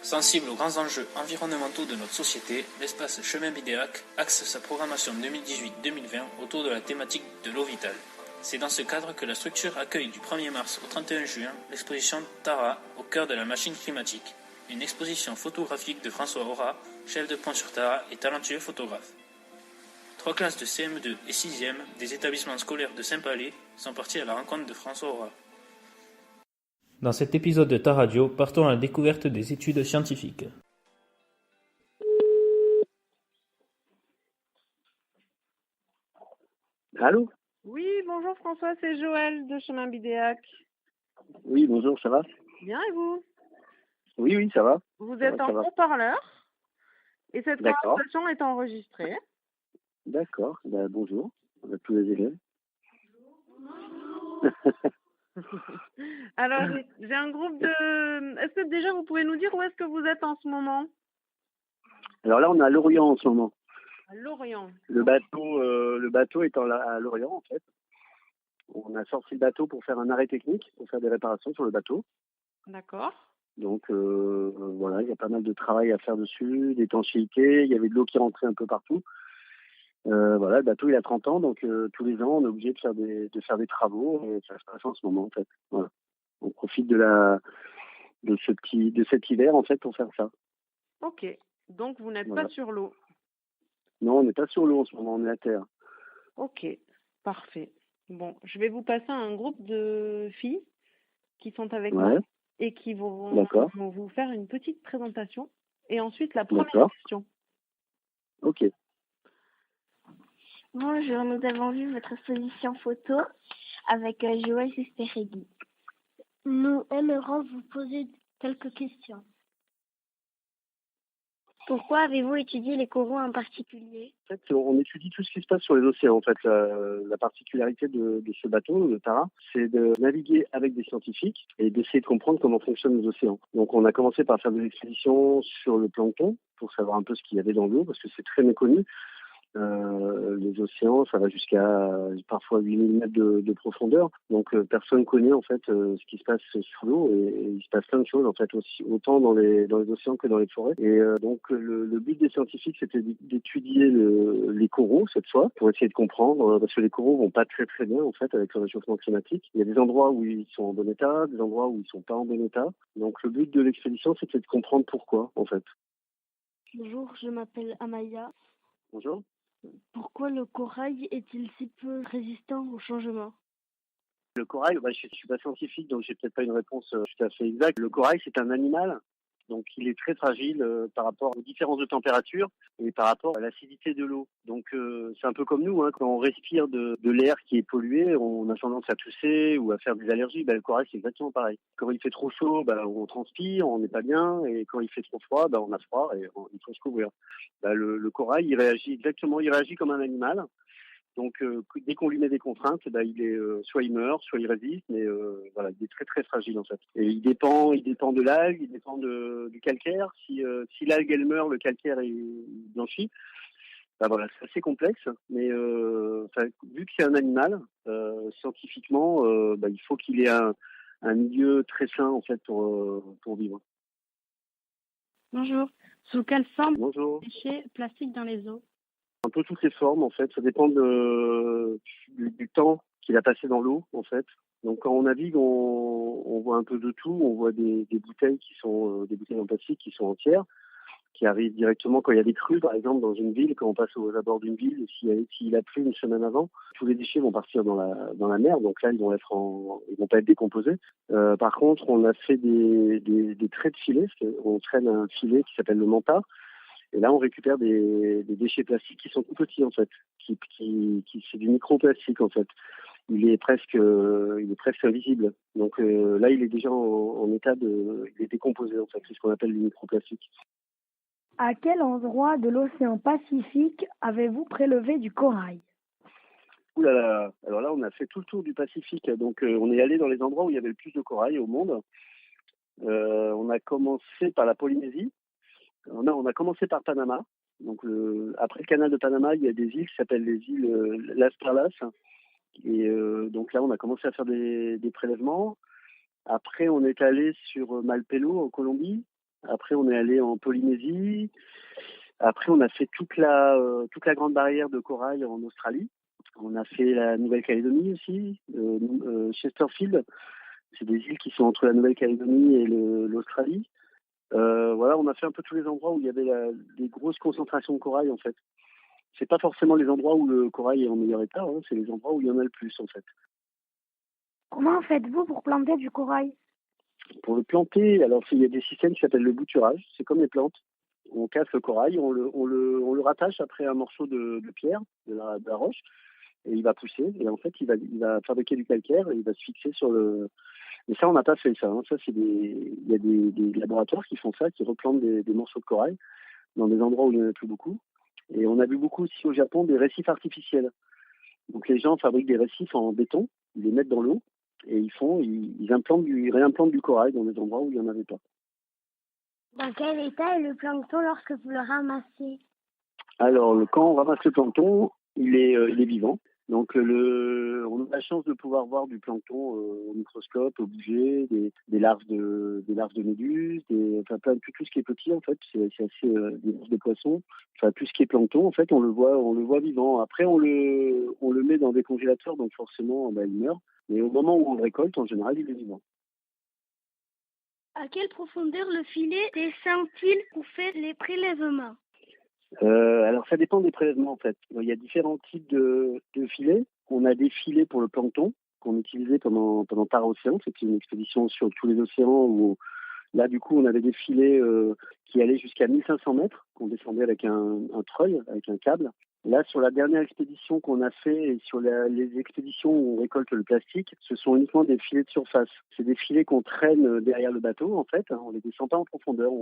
Sensible aux grands enjeux environnementaux de notre société, l'espace Chemin Bidéac axe sa programmation 2018-2020 autour de la thématique de l'eau vitale. C'est dans ce cadre que la structure accueille du 1er mars au 31 juin l'exposition Tara au cœur de la machine climatique, une exposition photographique de François Aura, chef de Pont-sur-Tara et talentueux photographe. 3 classes de CM2 et 6e des établissements scolaires de Saint-Palais sont partis à la rencontre de François Aura. Dans cet épisode de Ta Radio, partons à la découverte des études scientifiques. Allô ? Oui, bonjour François, c'est Joël de Chemin Bidéac. Oui, bonjour, ça va ? Bien et vous ? Oui, ça va. Vous êtes en haut-parleur et cette conversation est enregistrée. D'accord, bonjour à tous les élèves. Alors, j'ai un groupe de... Est-ce que déjà vous pouvez nous dire où est-ce que vous êtes en ce moment ? Alors là, on est à Lorient en ce moment. À Lorient. Le bateau est à Lorient en fait. On a sorti le bateau pour faire un arrêt technique, pour faire des réparations sur le bateau. D'accord. Donc voilà, il y a pas mal de travail à faire dessus, d'étanchéité, il y avait de l'eau qui rentrait un peu partout. Voilà, le bateau il a 30 ans, donc tous les ans on est obligé de faire des travaux et ça se passe en ce moment en fait. Voilà. On profite de cet hiver en fait pour faire ça. Ok, donc vous n'êtes pas sur l'eau. Non, on n'est pas sur l'eau en ce moment, on est à terre. Ok, parfait. Bon, je vais vous passer un groupe de filles qui sont avec moi et qui vont vous faire une petite présentation et ensuite la première question. Ok. Bonjour, nous avons vu votre exposition photo avec Joël Susperegui. Nous aimerons vous poser quelques questions. Pourquoi avez-vous étudié les coraux en particulier ? En fait, on étudie tout ce qui se passe sur les océans. En fait, la particularité de ce bateau, le Tara, c'est de naviguer avec des scientifiques et d'essayer de comprendre comment fonctionnent les océans. Donc, on a commencé par faire des expéditions sur le plancton pour savoir un peu ce qu'il y avait dans l'eau parce que c'est très méconnu. Les océans, ça va jusqu'à parfois 8000 mètres de profondeur. Donc personne ne connaît en fait ce qui se passe sous l'eau et il se passe plein de choses en fait aussi, autant dans les océans que dans les forêts. Et donc le but des scientifiques c'était d'étudier les coraux cette fois pour essayer de comprendre parce que les coraux vont pas très très bien en fait avec le réchauffement climatique. Il y a des endroits où ils sont en bon état, des endroits où ils sont pas en bon état. Donc le but de l'expédition c'était de comprendre pourquoi en fait. Bonjour, je m'appelle Amaya. Bonjour. Pourquoi le corail est-il si peu résistant au changement ? Le corail, je suis pas scientifique, donc j'ai peut-être pas une réponse tout à fait exacte. Le corail, c'est un animal, donc il est très fragile par rapport aux différences de température et par rapport à l'acidité de l'eau. Donc c'est un peu comme nous, quand on respire de l'air qui est pollué, on a tendance à tousser ou à faire des allergies. Le corail, c'est exactement pareil. Quand il fait trop chaud, on transpire, on n'est pas bien, et quand il fait trop froid, on a froid et il faut se couvrir. Le corail, il réagit comme un animal. Donc dès qu'on lui met des contraintes, il est soit il meurt, soit il résiste, mais il est très très fragile en fait. Et il dépend de l'algue, il dépend du calcaire. Si l'algue elle meurt, le calcaire est blanchi. C'est assez complexe, mais vu que c'est un animal, scientifiquement, il faut qu'il ait un milieu très sain en fait pour vivre. Bonjour. Sous quelle forme Bonjour. Déchets plastiques dans les eaux ? Un peu toutes les formes en fait, ça dépend du temps qu'il a passé dans l'eau en fait. Donc quand on navigue, on voit un peu de tout, on voit des bouteilles qui sont des bouteilles en plastique qui sont entières, qui arrivent directement quand il y a des crues par exemple dans une ville, quand on passe aux abords d'une ville, s'il a plu une semaine avant, tous les déchets vont partir dans la mer, donc là ils vont pas être décomposés. Par contre, on a fait des traits de filet, on traîne un filet qui s'appelle le manta. Et là, on récupère des déchets plastiques qui sont tout petits en fait, qui c'est du microplastique en fait. Il est presque invisible. Donc là, il est déjà en état il est décomposé en fait. C'est ce qu'on appelle du microplastique. À quel endroit de l'océan Pacifique avez-vous prélevé du corail ? Ouh là là. Alors là, on a fait tout le tour du Pacifique. Donc, on est allé dans les endroits où il y avait le plus de corail au monde. On a commencé par la Polynésie. On a commencé par Panama. Donc, après le canal de Panama, il y a des îles qui s'appellent les îles Las Perlas. Et donc là, on a commencé à faire des prélèvements. Après, on est allé sur Malpelo, en Colombie. Après, on est allé en Polynésie. Après, on a fait toute la grande barrière de corail en Australie. On a fait la Nouvelle-Calédonie aussi, Chesterfield. C'est des îles qui sont entre la Nouvelle-Calédonie et l'Australie. Voilà, on a fait un peu tous les endroits où il y avait des grosses concentrations de corail, en fait. C'est pas forcément les endroits où le corail est en meilleur état, hein, c'est les endroits où il y en a le plus, en fait. Comment faites-vous pour planter du corail? Pour le planter, alors il y a des systèmes qui s'appellent le bouturage. C'est comme les plantes. On casse le corail, on le rattache après un morceau de pierre, de la roche, et il va pousser. Et en fait, il va fabriquer du calcaire et il va se fixer sur le. Mais ça, on n'a pas fait ça. Hein. Ça, il y a des laboratoires qui font ça, qui replantent des morceaux de corail dans des endroits où il n'y en a plus beaucoup. Et on a vu beaucoup aussi au Japon des récifs artificiels. Donc les gens fabriquent des récifs en béton, ils les mettent dans l'eau et ils réimplantent du corail dans des endroits où il n'y en avait pas. Dans quel état est le plancton lorsque vous le ramassez? Alors quand on ramasse le plancton, il est vivant. Donc on a la chance de pouvoir voir du plancton au microscope, au bouger, des larves de méduses, tout ce qui est petit en fait, c'est assez des larves de poissons. Enfin tout ce qui est plancton en fait, on le voit vivant. Après on le met dans des congélateurs, donc forcément il meurt. Mais au moment où on le récolte, en général, il est vivant. À quelle profondeur le filet descend-il pour faire les prélèvements? Alors ça dépend des prélèvements en fait. Il y a différents types de filets. On a des filets pour le plancton qu'on utilisait pendant Tara-Océan. C'était une expédition sur tous les océans où là du coup on avait des filets qui allaient jusqu'à 1500 mètres, qu'on descendait avec un treuil, avec un câble. Là sur la dernière expédition qu'on a fait et sur les expéditions où on récolte le plastique, ce sont uniquement des filets de surface. C'est des filets qu'on traîne derrière le bateau en fait. On les descend pas en profondeur.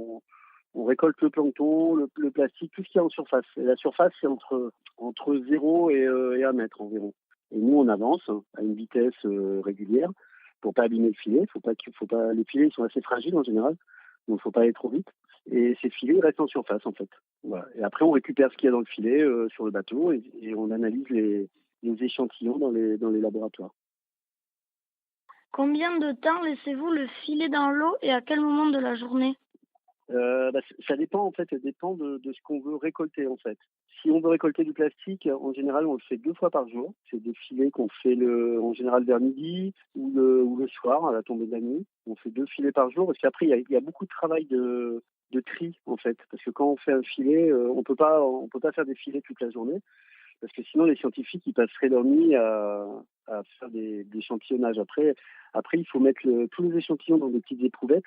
On récolte le plancton, le plastique, tout ce qu'il y a en surface. Et la surface, c'est entre 0 et 1 mètre environ. Et nous, on avance à une vitesse régulière pour pas abîmer le filet. Les filets ils sont assez fragiles en général, donc il faut pas aller trop vite. Et ces filets restent en surface en fait. Voilà. Et après, on récupère ce qu'il y a dans le filet sur le bateau et on analyse les échantillons dans les laboratoires. Combien de temps laissez-vous le filet dans l'eau et à quel moment de la journée? Ça dépend en fait, ça dépend de ce qu'on veut récolter en fait. Si on veut récolter du plastique, en général on le fait 2 fois par jour. C'est des filets qu'on fait en général vers midi ou le soir à la tombée de la nuit. On fait 2 filets par jour parce qu'après il y a beaucoup de travail de tri en fait. Parce que quand on fait un filet, on peut pas faire des filets toute la journée. Parce que sinon les scientifiques ils passeraient leur nuit à faire des échantillonnages. Après il faut mettre tous les échantillons dans des petites éprouvettes.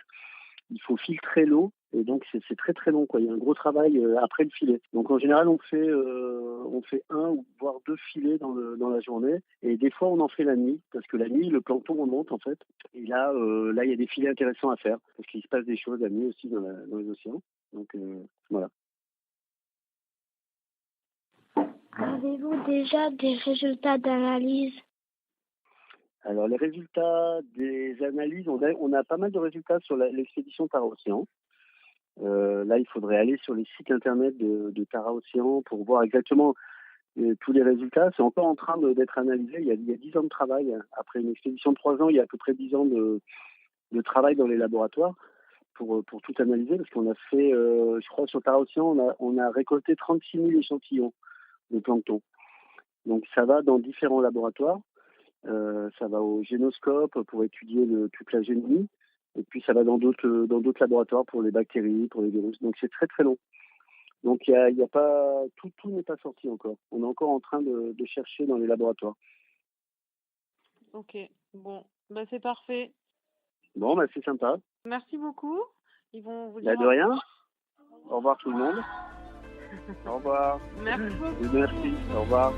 Il faut filtrer l'eau et donc c'est très très long quoi. Il y a un gros travail après le filet. Donc en général on fait 1 ou voire 2 filets dans la journée et des fois on en fait la nuit parce que la nuit le plancton remonte en fait et là il y a des filets intéressants à faire parce qu'il se passe des choses la nuit aussi dans les océans. Donc voilà. Avez-vous déjà des résultats d'analyse? Alors les résultats des analyses, on a pas mal de résultats sur l'expédition Tara-Océan. Là, il faudrait aller sur les sites internet de Tara-Océan pour voir exactement tous les résultats. C'est encore en train d'être analysé. Il y a 10 ans de travail. Après une expédition de 3 ans, il y a à peu près 10 ans de travail dans les laboratoires pour tout analyser. Parce qu'on a fait, je crois, sur Tara-Océan, on a récolté 36 000 échantillons de plancton. Donc ça va dans différents laboratoires. Ça va au génoscope pour étudier toute la génomie. Et puis ça va dans d'autres laboratoires pour les bactéries, pour les virus. Donc c'est très très long. Donc il y a pas tout n'est pas sorti encore. On est encore en train de chercher dans les laboratoires. Ok, bon, c'est parfait. Bon, c'est sympa. Merci beaucoup. Ils vont vous dire de rien. Au revoir tout le monde. Au revoir. Merci beaucoup. Merci. Au revoir.